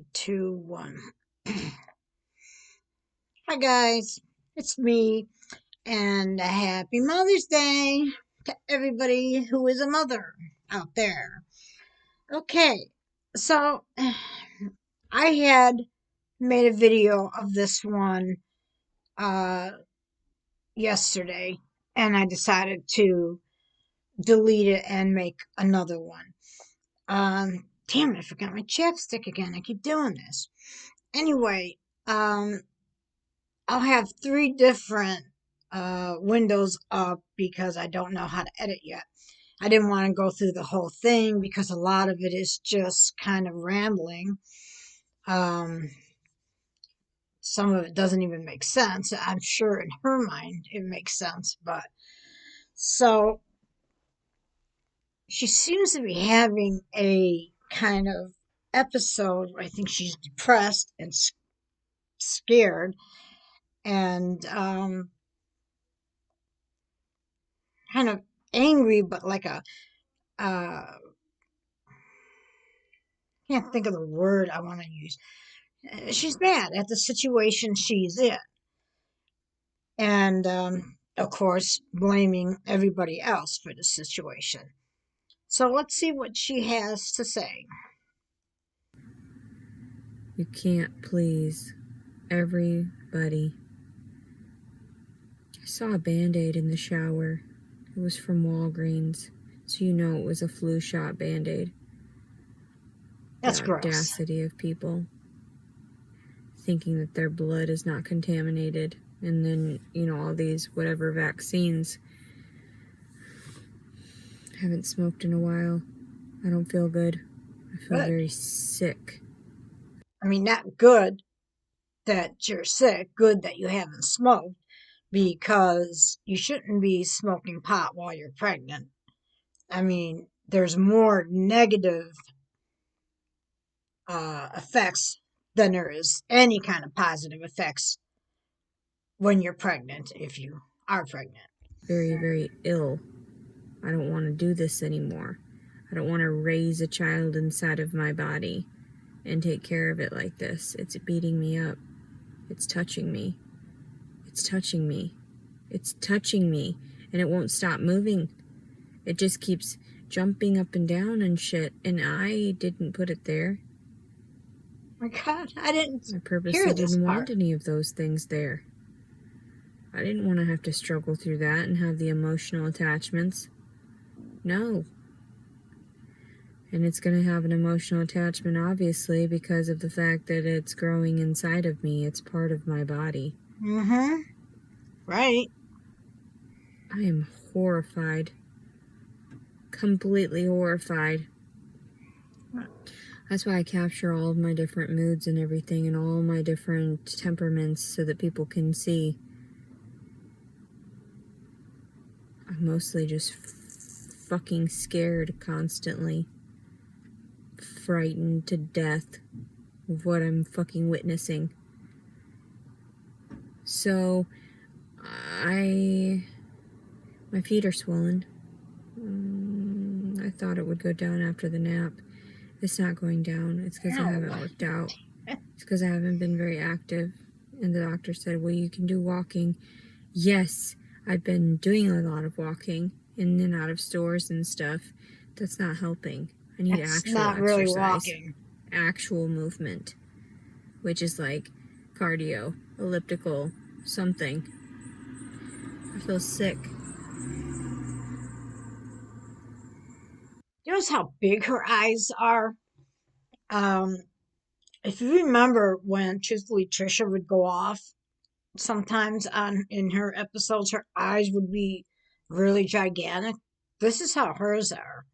Three, two, one. Hi guys, it's me, and a happy Mother's Day to everybody who is a mother out there. Okay, so I had made a video of this one uh, yesterday, and I decided to delete it and make another one. Damn it, I forgot my chapstick again. I keep doing this. Anyway, I'll have three different windows up because I don't know how to edit yet. I didn't want to go through the whole thing because a lot of it is just kind of rambling. Um, some of it doesn't even make sense. I'm sure in her mind it makes sense, but so she seems to be having a kind of episode where I think she's depressed and scared and kind of angry, but like a can't think of the word I want to use. She's mad at the situation she's in, and of course, blaming everybody else for the situation. So let's see what she has to say. You can't please everybody. I saw a Band-Aid in the shower. It was from Walgreens, so you know it was a flu shot Band-Aid. That's The gross. audacity of people thinking that their blood is not contaminated, and then, all these whatever vaccines. I haven't smoked in a while. I don't feel good. I feel Good. very sick. I mean, not good that you're sick, good that you haven't smoked, because you shouldn't be smoking pot while you're pregnant. I mean, there's more negative effects than there is any kind of positive effects when you're pregnant, if you are pregnant. Very, very ill. I don't want to do this anymore. I don't want to raise a child inside of my body and take care of it like this. It's beating me up. It's touching me. It's touching me. It's touching me. And it won't stop moving. It just keeps jumping up and down and shit. And I didn't put it there. My God, I didn't I purposely hear this didn't part. want any of those things there. I didn't want to have to struggle through that and have the emotional attachments. No. And it's going to have an emotional attachment, obviously, because of the fact that it's growing inside of me. It's part of my body. Mm-hmm. Right. I am horrified. Completely horrified. That's why I capture all of my different moods and everything and all my different temperaments so that people can see. I'm mostly just fucking scared constantly. Frightened to death of what I'm fucking witnessing. So, my feet are swollen. I thought it would go down after the nap. It's not going down. It's because I haven't worked out. It's because I haven't been very active. And the doctor said, well, you can do walking. Yes, I've been doing a lot of walking in and out of stores and stuff. That's not helping. I need actual not really exercise. walking. Actual movement. Which is like cardio, elliptical, something. I feel sick. You notice how big her eyes are? Um, if you remember when truthfully Trisha would go off, sometimes on in her episodes, her eyes would be really gigantic. This is how hers are.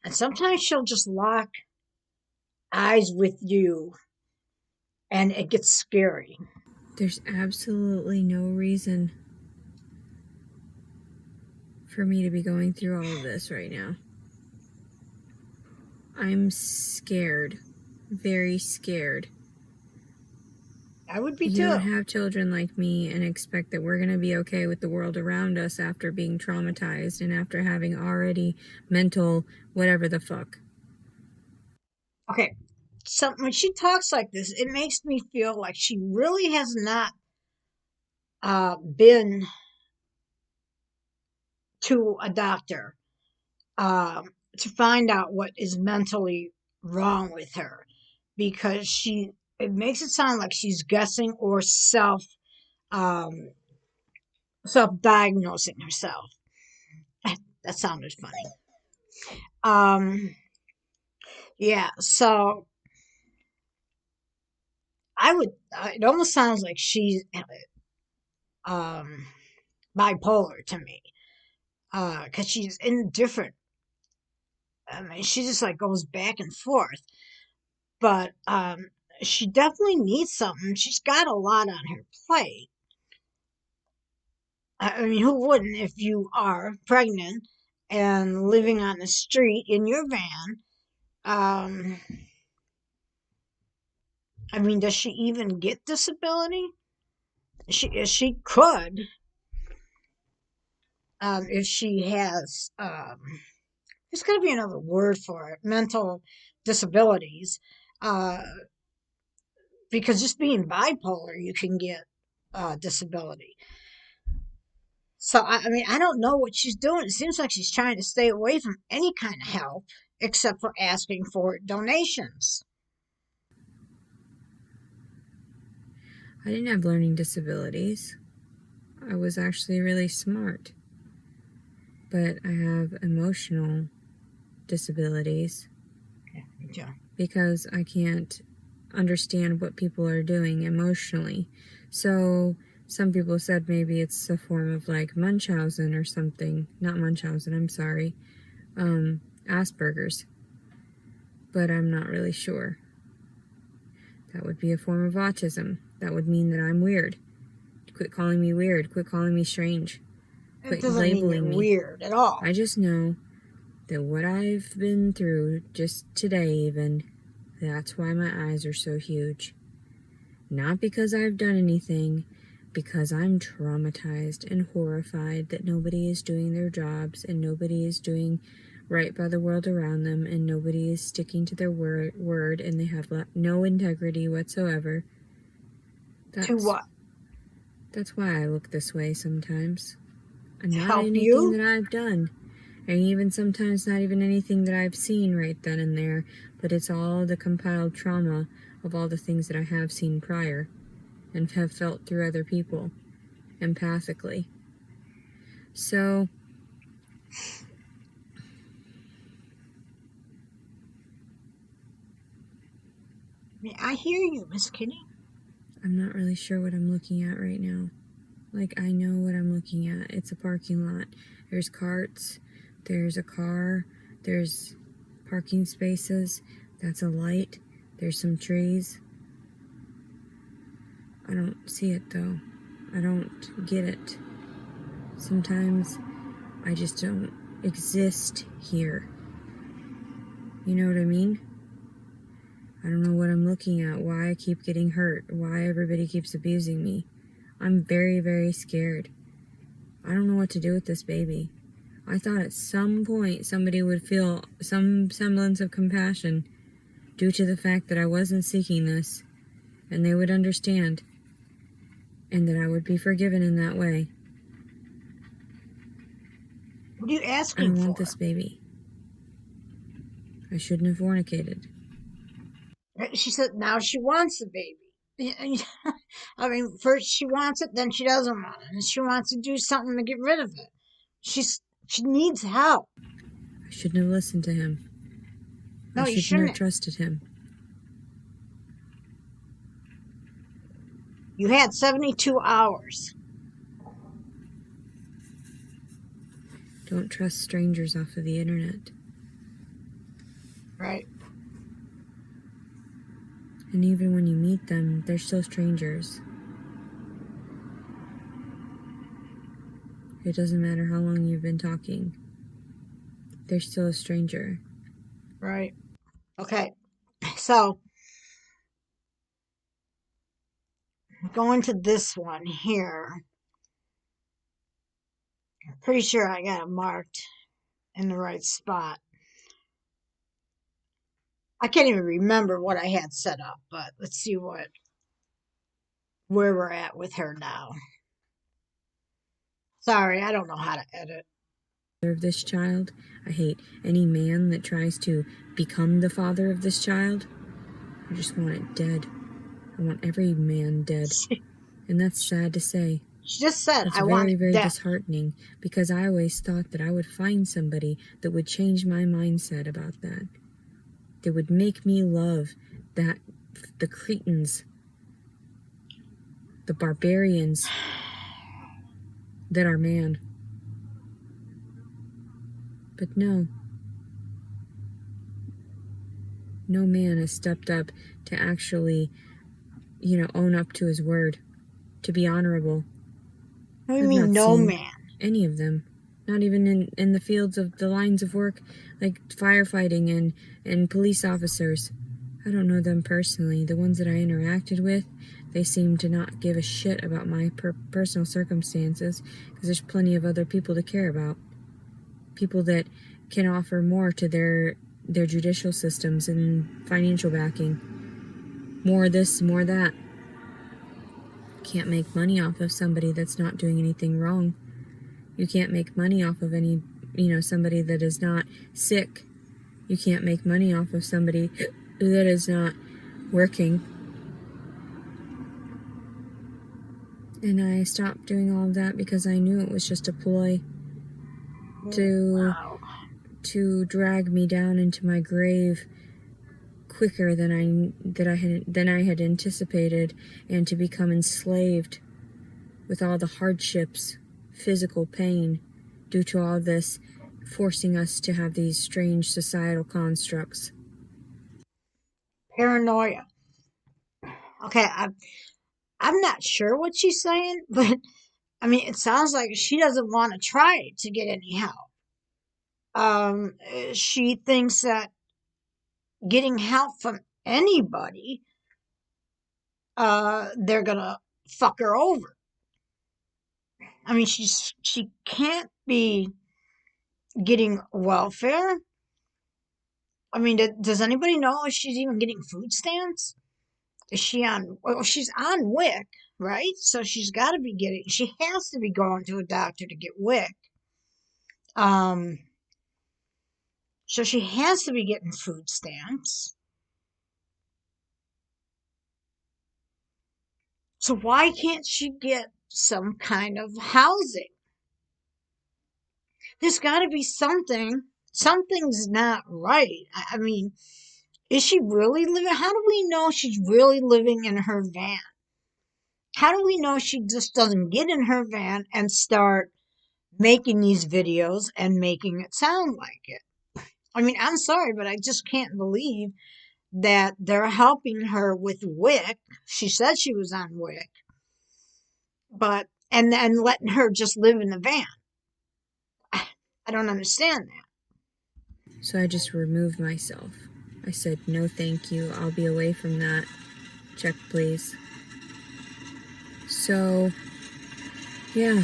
And sometimes she'll just lock eyes with you and it gets scary. There's absolutely no reason for me to be going through all of this right now. I'm scared. Very scared. I would be You too. don't have children like me and expect that we're going to be okay with the world around us after being traumatized and after having already mental whatever the fuck. Okay, when she talks like this, it makes me feel like she really has not been to a doctor to find out what is mentally wrong with her, because it makes it sound like she's guessing or um, self-diagnosing herself. That sounded funny. Yeah, so it almost sounds like she's um, bipolar to me, because she's indifferent. I mean, she just like goes back and forth, but she definitely needs something. She's got a lot on her plate. I mean, who wouldn't if you are pregnant and living on the street in your van? Um, I mean, does she even get disability? She could, if she has. There's got to be another word for it. Mental disabilities, uh, because just being bipolar, you can get disability. So I mean, I don't know what she's doing. It seems like she's trying to stay away from any kind of help except for asking for donations. I didn't have learning disabilities. I was actually really smart. But I have emotional disabilities Yeah. because I can't understand what people are doing emotionally. So some people said maybe it's a form of like Munchausen or something. Not Munchausen, I'm sorry. Asperger's. But I'm not really sure. That would be a form of autism. That would mean that I'm weird. Quit calling me weird. Quit calling me strange. It Quit doesn't mean you're labeling me. weird at all. I just know that what I've been through just today, even, that's why my eyes are so huge. Not because I've done anything, because I'm traumatized and horrified that nobody is doing their jobs and nobody is doing right by the world around them and nobody is sticking to their word and they have no integrity whatsoever. To That's what? that's why I look this way sometimes. And To not help anything you? that I've done. And even sometimes not even anything that I've seen right then and there, but it's all the compiled trauma of all the things that I have seen prior and have felt through other people empathically. So, I hear you, Miss Kitty. I'm not really sure what I'm looking at right now. Like, I know what I'm looking at. It's a parking lot. There's carts, there's a car, there's parking spaces, that's a light, there's some trees. I don't see it though. I don't get it. Sometimes I just don't exist here. You know what I mean? I don't know what I'm looking at, why I keep getting hurt, why everybody keeps abusing me. I'm very, very scared. I don't know what to do with this baby. I thought at some point somebody would feel some semblance of compassion due to the fact that I wasn't seeking this, and they would understand, and that I would be forgiven in that way. What are you I asking don't want for? this baby. I shouldn't have fornicated. She said now she wants the baby. I mean, first she wants it, then she doesn't want it, and she wants to do something to get rid of it. She needs help. I shouldn't have listened to him. I No, you shouldn't have shouldn't. trusted him. You had 72 hours. Don't trust strangers off of the internet. Right. And even when you meet them, they're still strangers. It doesn't matter how long you've been talking. They're still a stranger. Right. Okay. So, going to this one here. Pretty sure I got it marked in the right spot. I can't even remember what I had set up, but let's see where we're at with her now. Sorry, I don't know how to edit. Of this child. I hate any man that tries to become the father of this child. I just want it dead. I want every man dead. And that's sad to say. She just said, That's I want very, it very dead. disheartening, because I always thought that I would find somebody that would change my mindset about that. That would make me love that the cretins, the barbarians that are man. But no. No man has stepped up to actually, own up to his word, to be honorable. What do you I've mean, not no seen man? any of them. Not even in the fields of the lines of work, like firefighting and police officers. I don't know them personally. The ones that I interacted with, they seem to not give a shit about my personal circumstances, because there's plenty of other people to care about. People that can offer more to their judicial systems and financial backing. More this, more that. Can't make money off of somebody that's not doing anything wrong. You can't make money off of somebody that is not sick. You can't make money off of somebody that is not working. And I stopped doing all of that because I knew it was just a ploy to drag me down into my grave quicker than I had anticipated, and to become enslaved with all the hardships, physical pain, due to all this, forcing us to have these strange societal constructs. Paranoia. Okay, I'm not sure what she's saying, but I mean, it sounds like she doesn't want to try to get any help. She thinks that getting help from anybody, they're gonna fuck her over. I mean, she can't be getting welfare. I mean, does anybody know if she's even getting food stamps? Is she on? Well, she's on WIC, right? So she's got to be getting. She has to be going to a doctor to get WIC. Um, so she has to be getting food stamps. So why can't she get some kind of housing? There's got to be something. Something's not right. I mean, is she really living? How do we know she's really living in her van? How do we know she just doesn't get in her van and start making these videos and making it sound like it? I mean, I'm sorry, but I just can't believe that they're helping her with WIC. She said she was on WIC, but and then letting her just live in the van. I don't understand that. So I just removed myself. I said, no thank you, I'll be away from that. Check, please. So, yeah.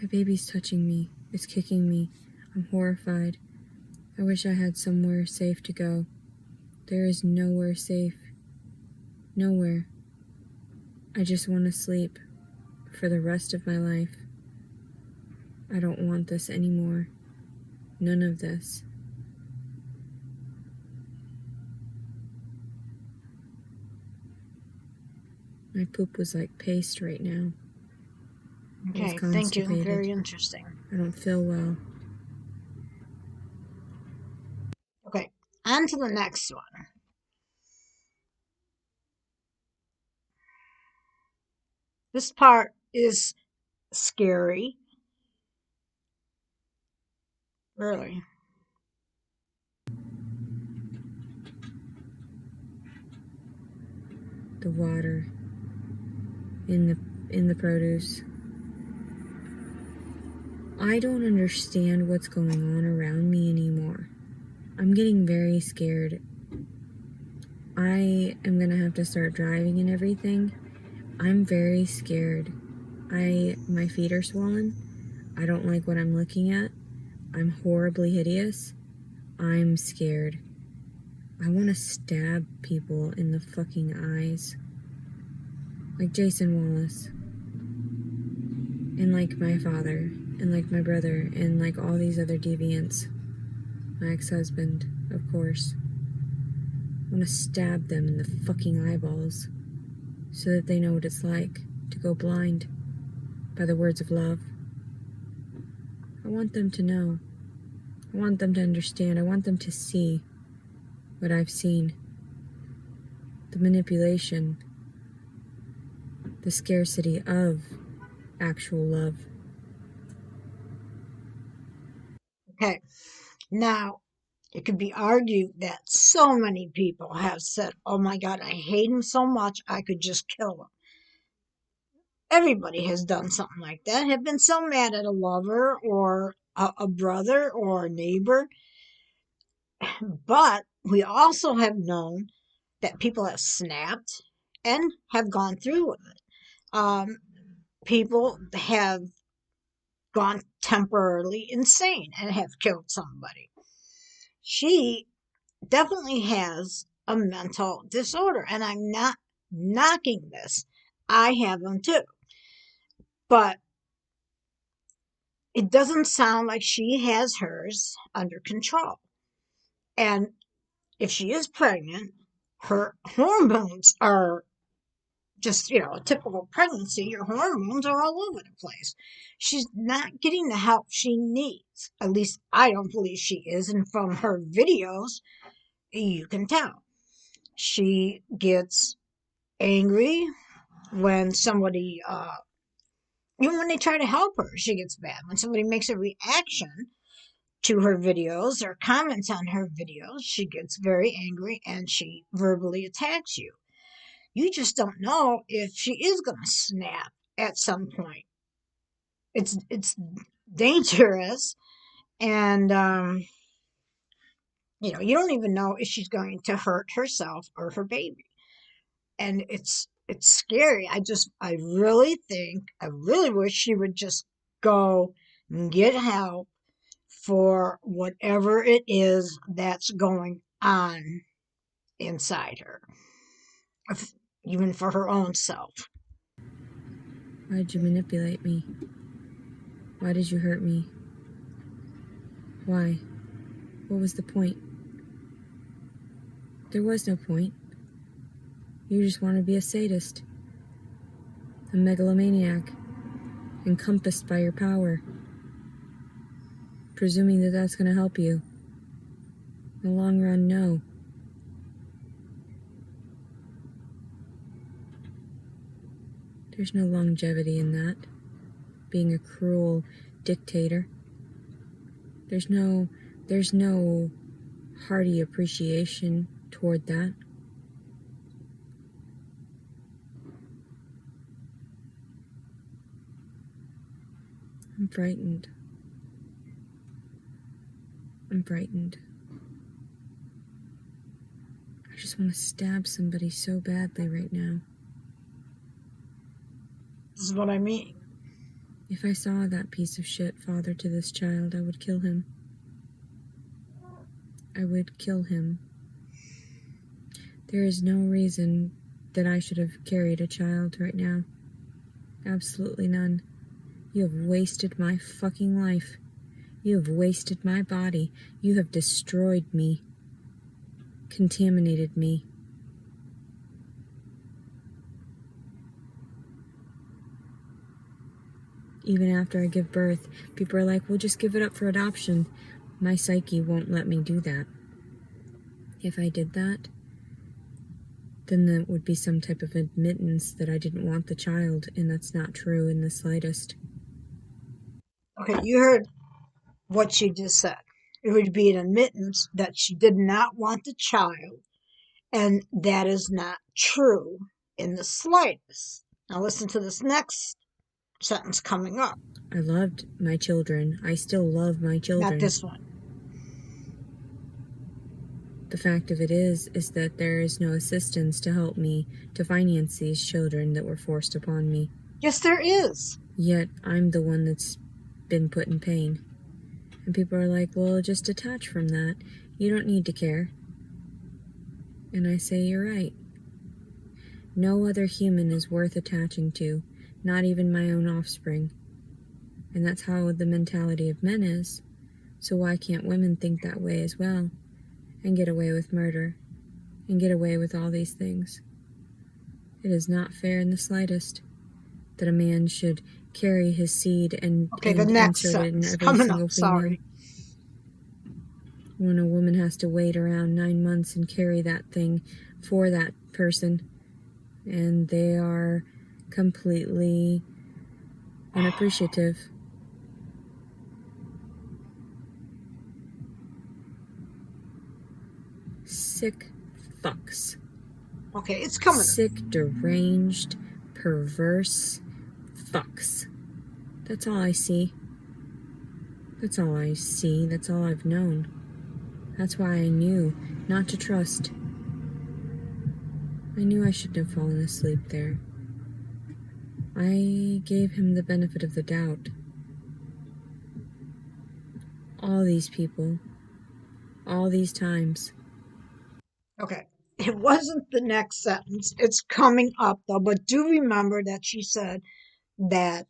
My baby's touching me. It's kicking me. I'm horrified. I wish I had somewhere safe to go. There is nowhere safe. Nowhere. I just want to sleep for the rest of my life. I don't want this anymore. None of this. My poop was like paste right now. Okay, thank you. Very interesting. I don't feel well. Okay, on to the next one. This part is scary. Really. The water in the produce. I don't understand what's going on around me anymore. I'm getting very scared. I am gonna have to start driving and everything, I'm very scared. My feet are swollen. I don't like what I'm looking at. I'm horribly hideous. I'm scared. I want to stab people in the fucking eyes. Like Jason Wallace. And like my father. And like my brother. And like all these other deviants. My ex-husband, of course. I want to stab them in the fucking eyeballs. So that they know what it's like to go blind by the words of love. I want them to know. I want them to understand. I want them to see what I've seen. The manipulation, the scarcity of actual love. Okay. Now, it could be argued that so many people have said, oh my God, I hate him so much, I could just kill him. Everybody has done something like that, have been so mad at a lover or a brother or a neighbor. But we also have known that people have snapped and have gone through with it. Um, People have gone temporarily insane and have killed somebody. She definitely has a mental disorder, and I'm not knocking this. I have them too. But it doesn't sound like she has hers under control. And if she is pregnant, her hormones are just, a typical pregnancy. Your hormones are all over the place. She's not getting the help she needs. At least I don't believe she is. And from her videos, you can tell. She gets angry when somebody, even when they try to help her, she gets mad. When somebody makes a reaction to her videos or comments on her videos, she gets very angry and she verbally attacks you. You just don't know if she is going to snap at some point. It's dangerous, and you don't even know if she's going to hurt herself or her baby, and it's scary. I really think, I really wish she would just go and get help for whatever it is that's going on inside her, even for her own self. Why did you manipulate me? Why did you hurt me? Why? What was the point? There was no point. You just want to be a sadist. A megalomaniac. Encompassed by your power. Presuming that that's going to help you. In the long run, no. There's no longevity in that. Being a cruel dictator. There's no hearty appreciation toward that. I'm frightened. I'm frightened. I just want to stab somebody so badly right now. This is what I mean. If I saw that piece of shit father to this child, I would kill him. I would kill him. There is no reason that I should have carried a child right now. Absolutely none. You have wasted my fucking life. You have wasted my body. You have destroyed me. Contaminated me. Even after I give birth, people are like, well, just give it up for adoption. My psyche won't let me do that. If I did that, then that would be some type of admittance that I didn't want the child, and that's not true in the slightest. Okay, you heard what she just said. It would be an admittance that she did not want the child, and that is not true in the slightest. Now, listen to this next sentence coming up. I loved my children. I still love my Not children. this one. The fact of it is that there is no assistance to help me to finance these children that were forced upon me. Yes, there is. Yet I'm the one that's been put in pain. And people are like, well, just detach from that. You don't need to care. And I say, you're right. No other human is worth attaching to, not even my own offspring. And that's how the mentality of men is. So why can't women think that way as well? And get away with murder? And get away with all these things? It is not fair in the slightest that a man should carry his seed and Okay, the next insert it in sentence every coming single up. female. Sorry. When a woman has to wait around 9 months and carry that thing for that person, and they are completely unappreciative. Sick fucks. Okay, it's coming up. Sick, deranged, perverse fucks. That's all I see. That's all I see. That's all I've known. That's why I knew not to trust. I knew I shouldn't have fallen asleep there. I gave him the benefit of the doubt. All these people. All these times. Okay. It wasn't the next sentence. It's coming up though, but do remember that she said that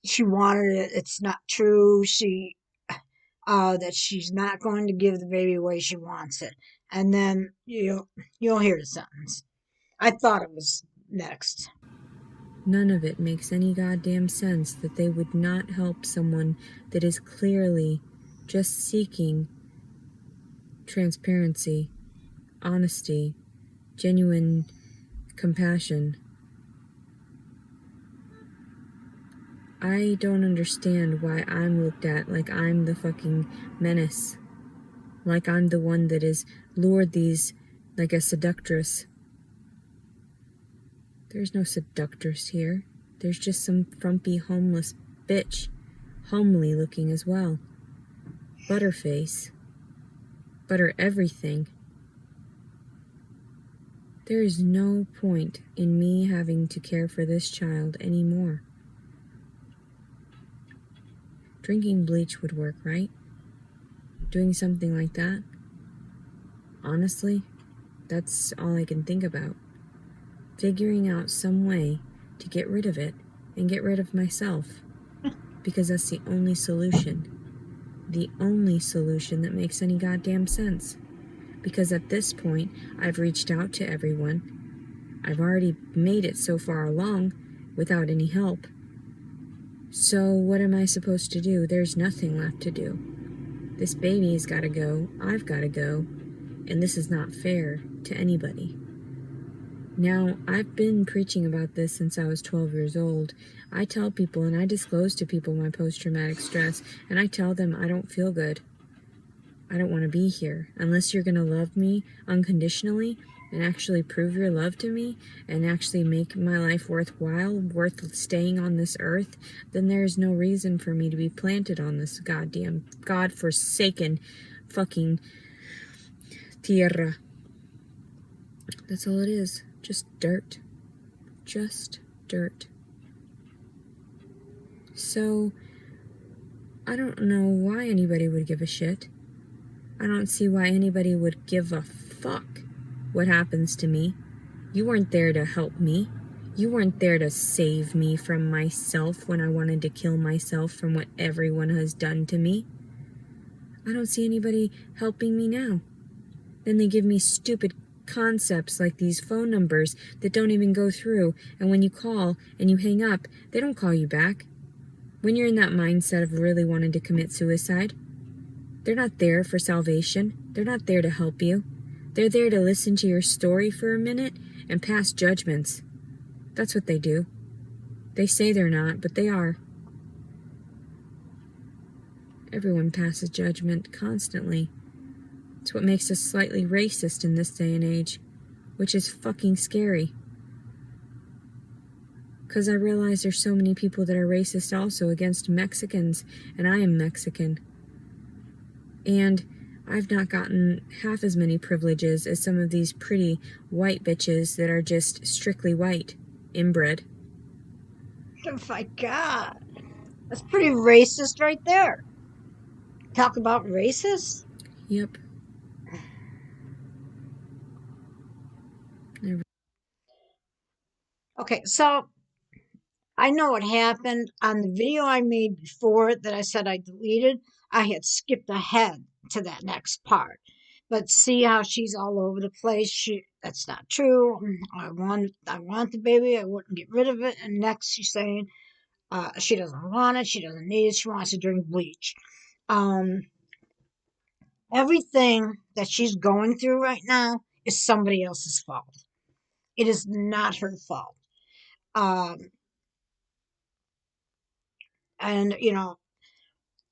she wanted it. It's not true. That she's not going to give the baby away. She wants it. And then you'll hear the sentence. I thought it was next. None of it makes any goddamn sense that they would not help someone that is clearly just seeking transparency, honesty, genuine compassion. I don't understand why I'm looked at like I'm the fucking menace. Like I'm the one that is lured these like a seductress. There's no seductress here. There's just some frumpy homeless bitch. Homely looking as well. Butterface. Butter everything. There is no point in me having to care for this child anymore. Drinking bleach would work, right? Doing something like that? Honestly, that's all I can think about. Figuring out some way to get rid of it and get rid of myself. Because that's the only solution. The only solution that makes any goddamn sense. Because at this point, I've reached out to everyone. I've already made it so far along without any help. So what am I supposed to do? There's nothing left to do. This baby's gotta go. I've gotta go. And this is not fair to anybody. Now, I've been preaching about this since I was 12 years old. I tell people and I disclose to people my post-traumatic stress, and I tell them I don't feel good. I don't want to be here. Unless you're going to love me unconditionally and actually prove your love to me and actually make my life worthwhile, worth staying on this earth, then there's no reason for me to be planted on this goddamn God-forsaken fucking tierra. That's all it is. Just dirt. Just dirt. So, I don't know why anybody would give a shit. I don't see why anybody would give a fuck what happens to me. You weren't there to help me. You weren't there to save me from myself when I wanted to kill myself from what everyone has done to me. I don't see anybody helping me now. Then they give me stupid concepts like these phone numbers that don't even go through, and when you call and you hang up, they don't call you back. When you're in that mindset of really wanting to commit suicide, they're not there for salvation. They're not there to help you. They're there to listen to your story for a minute and pass judgments. That's what they do. They say they're not, but they are. Everyone passes judgment constantly. It's what makes us slightly racist in this day and age, which is fucking scary. Because I realize there's so many people that are racist also against Mexicans, and I am Mexican. And I've not gotten half as many privileges as some of these pretty white bitches that are just strictly white, inbred. Oh my God. That's pretty racist right there. Talk about racist? Yep. Okay, so I know what happened on the video I made before that I said I deleted. I had skipped ahead to that next part. But see how she's all over the place. That's not true. I want the baby. I wouldn't get rid of it. And next she's saying she doesn't want it. She doesn't need it. She wants to drink bleach. Um, Everything that she's going through right now is somebody else's fault. It is not her fault. Um, and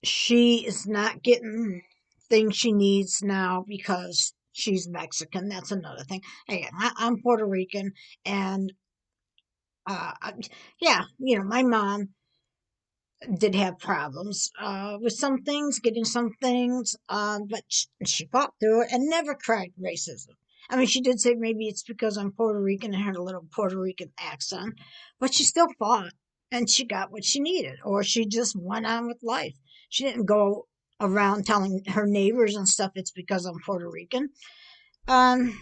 she is not getting things she needs now because she's Mexican. That's another thing. Hey, I'm Puerto Rican, and uh, yeah, my mom did have problems with some things, getting some things, but she fought through it and never cried racism. I mean, she did say maybe it's because I'm Puerto Rican and had a little Puerto Rican accent, but she still fought and she got what she needed, or she just went on with life. She didn't go around telling her neighbors and stuff it's because I'm Puerto Rican. Um,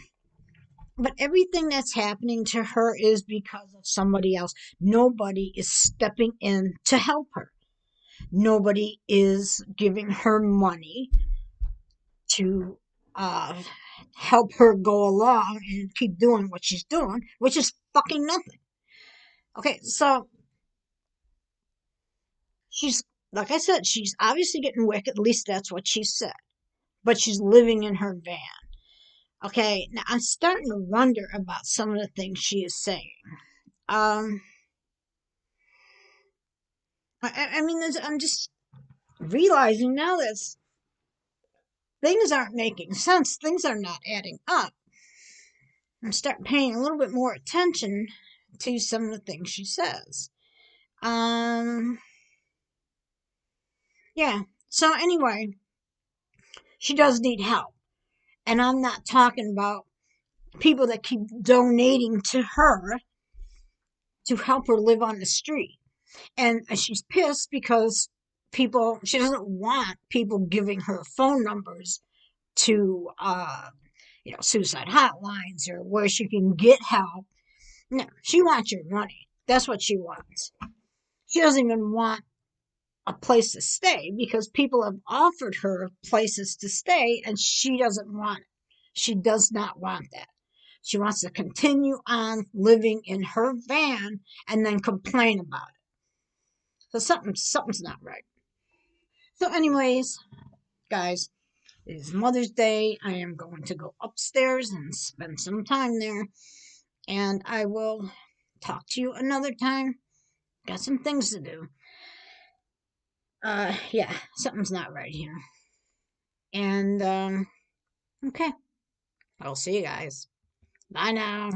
but everything that's happening to her is because of somebody else. Nobody is stepping in to help her. Nobody is giving her money to uh, help her go along and keep doing what she's doing, which is fucking nothing. Okay, so she's, like I said, she's obviously getting wicked. At least that's what she said. But she's living in her van. Okay, now I'm starting to wonder about some of the things she is saying. Um, I mean, I'm just realizing now that things aren't making sense. Things are not adding up. And start paying a little bit more attention to some of the things she says. Um, yeah. So anyway, she does need help, and I'm not talking about people that keep donating to her to help her live on the street. And she's pissed because she doesn't want people giving her phone numbers to suicide hotlines or where she can get help. No, she wants your money. That's what she wants. She doesn't even want a place to stay because people have offered her places to stay and she doesn't want it. She does not want that. She wants to continue on living in her van and then complain about it. So something's not right. So anyways, guys, it is Mother's Day. I am going to go upstairs and spend some time there, and I will talk to you another time. Got some things to do. Yeah, something's not right here. And okay, I'll see you guys. Bye now.